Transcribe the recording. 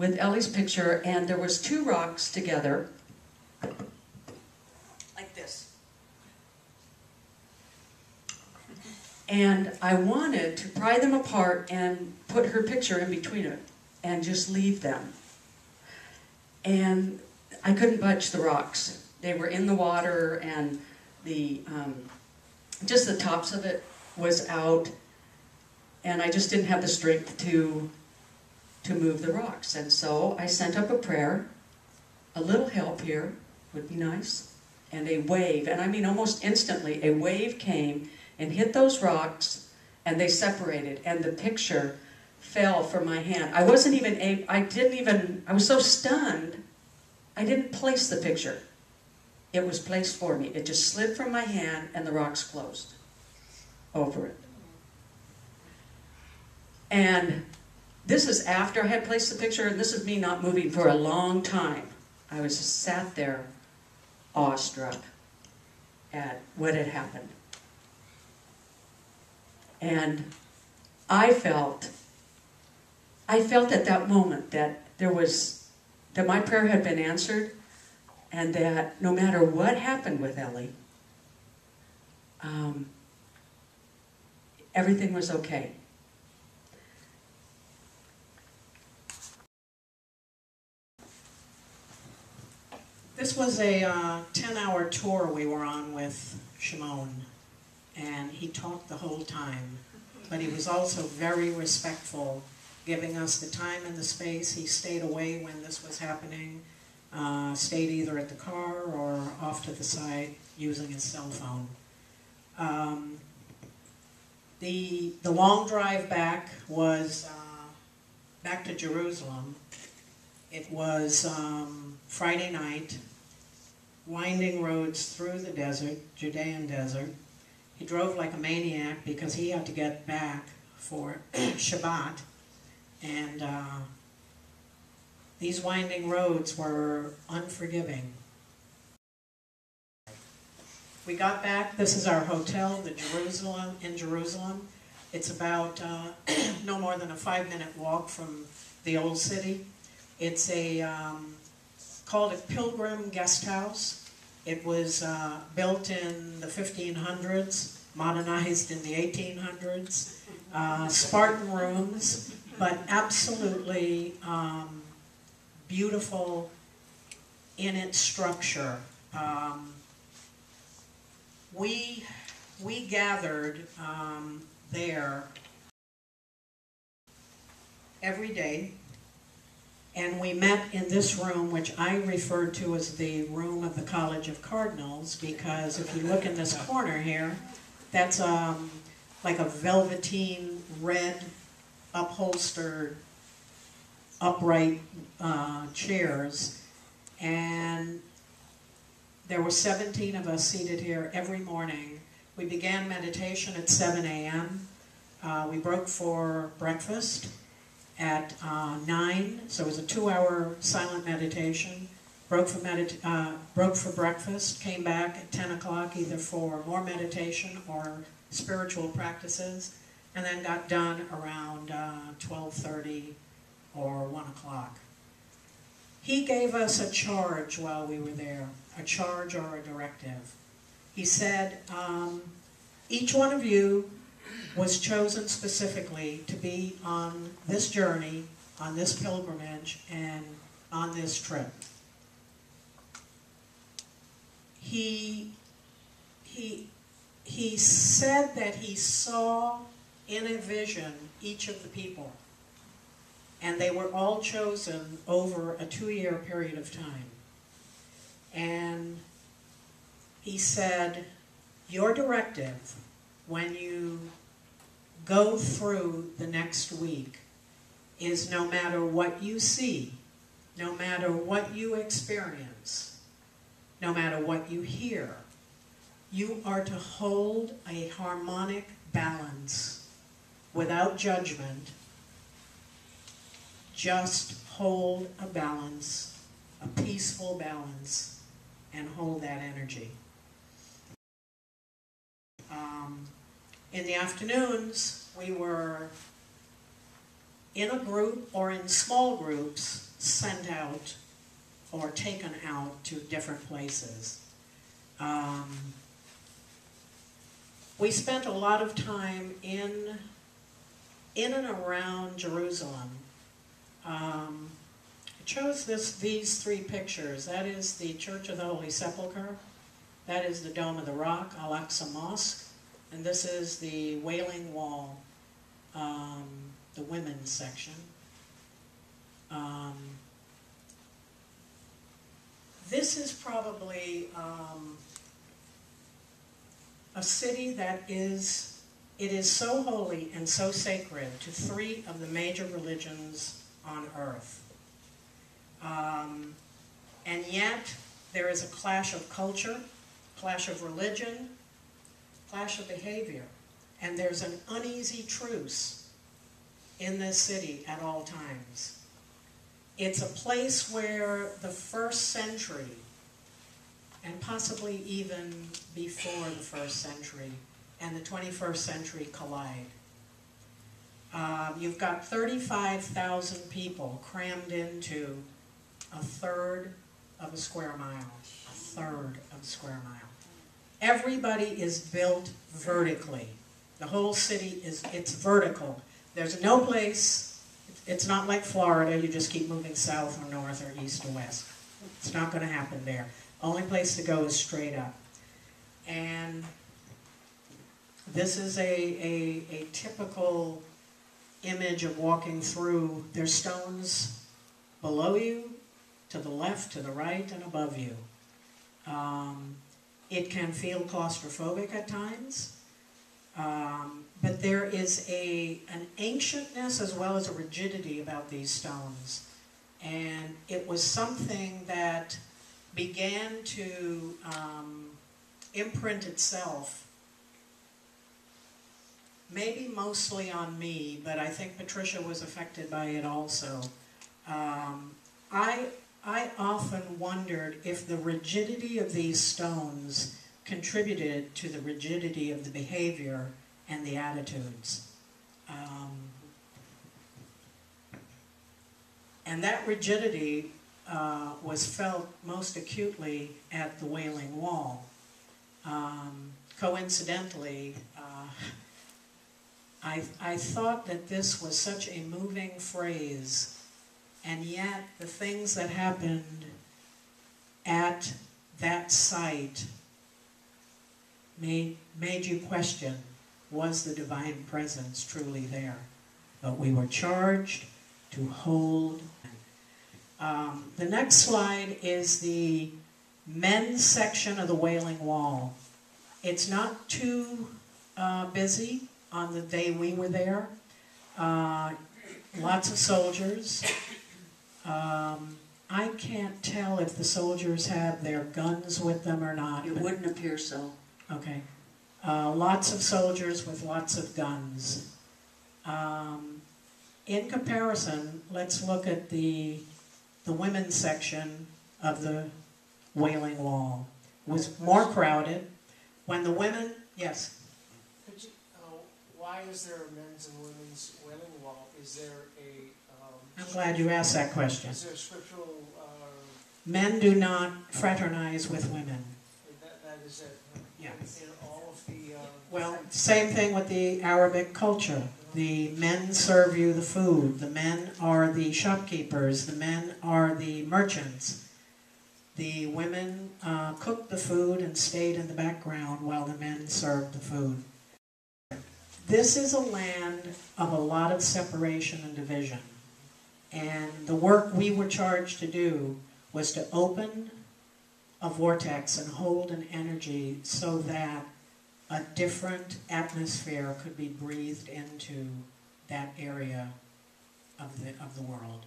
with Ellie's picture, and there was 2 rocks together, like this. And I wanted to pry them apart and put her picture in between it, and just leave them. And I couldn't budge the rocks. They were in the water, and the just the tops of it was out, and I just didn't have the strength to move the rocks. And so I sent up a prayer. A little help here would be nice. And a wave, and I mean almost instantly, a wave came and hit those rocks, and they separated, and the picture fell from my hand. I wasn't even able, I was so stunned, I didn't place the picture. It was placed for me. It just slid from my hand, and the rocks closed over it. And this is after I had placed the picture, and this is me not moving for a long time. I was just sat there, awestruck at what had happened. And I felt at that moment that that my prayer had been answered, and that no matter what happened with Ellie, everything was okay. This was a 10-hour tour we were on with Shimon, and he talked the whole time, but he was also very respectful, giving us the time and the space. He stayed away when this was happening, stayed either at the car or off to the side using his cell phone. The long drive back was back to Jerusalem. It was Friday night, winding roads through the desert, Judean desert. He drove like a maniac because he had to get back for Shabbat. And these winding roads were unforgiving. We got back. This is our hotel, in Jerusalem. It's about no more than a 5-minute walk from the old city. It's called a Pilgrim Guest House. It was built in the 1500s, modernized in the 1800s. Spartan rooms, but absolutely beautiful in its structure. We gathered there every day, and we met in this room, which I referred to as the room of the College of Cardinals, because if you look in this corner here, that's like a velveteen red upholstered upright chairs, and there were 17 of us seated here every morning. We began meditation at 7 a.m. We broke for breakfast at 9, so it was a 2-hour silent meditation. Broke for breakfast, came back at 10 o'clock either for more meditation or spiritual practices, and then got done around 12:30 or 1 o'clock. He gave us a charge while we were there, a charge or a directive. He said, each one of you was chosen specifically to be on this journey, on this pilgrimage, and on this trip. He said that he saw in a vision each of the people, and they were all chosen over a 2-year period of time. And he said, your directive when you go through the next week is no matter what you see, no matter what you experience, no matter what you hear, you are to hold a harmonic balance without judgment. Just hold a balance, a peaceful balance, and hold that energy. In the afternoons, we were in a group or in small groups sent out or taken out to different places. We spent a lot of time in and around Jerusalem. I chose these three pictures. That is the Church of the Holy Sepulchre. That is the Dome of the Rock, Al-Aqsa Mosque. And this is the Wailing Wall, the women's section. This is probably a city that is so holy and so sacred to three of the major religions on earth. And yet, there is a clash of culture, clash of religion, clash of behavior. And there's an uneasy truce in this city at all times. It's a place where the first century, and possibly even before the first century, and the 21st century collide. You've got 35,000 people crammed into a third of a square mile. A third of a square mile. Everybody is built vertically. The whole city it's vertical. There's no place, it's not like Florida, you just keep moving south or north or east or west. It's not going to happen there. Only place to go is straight up. And this is a typical image of walking through. There's stones below you, to the left, to the right, and above you. It can feel claustrophobic at times, but there is an ancientness as well as a rigidity about these stones. And it was something that began to imprint itself, maybe mostly on me, but I think Patricia was affected by it also. I often wondered if the rigidity of these stones contributed to the rigidity of the behavior and the attitudes. And that rigidity was felt most acutely at the Wailing Wall. Coincidentally, I thought that this was such a moving phrase, and yet the things that happened at that site made you question, was the divine presence truly there? But we were charged to hold. The next slide is the men's section of the Wailing Wall. It's not too busy on the day we were there. Lots of soldiers. I can't tell if the soldiers have their guns with them or not. It wouldn't appear so. Okay. Lots of soldiers with lots of guns. In comparison, let's look at the women's section of the Wailing Wall. It was more crowded. When the women, yes? Could you, why is there a men's and women's Wailing Wall? Is there a... I'm glad you asked that question. Is there a scriptural... Men do not fraternize with women. That is it. Yeah. In all of the... Well, same thing with the Arabic culture. The men serve you the food. The men are the shopkeepers. The men are the merchants. The women cooked the food and stayed in the background while the men served the food. This is a land of a lot of separation and division. And the work we were charged to do was to open a vortex and hold an energy so that a different atmosphere could be breathed into that area of the world.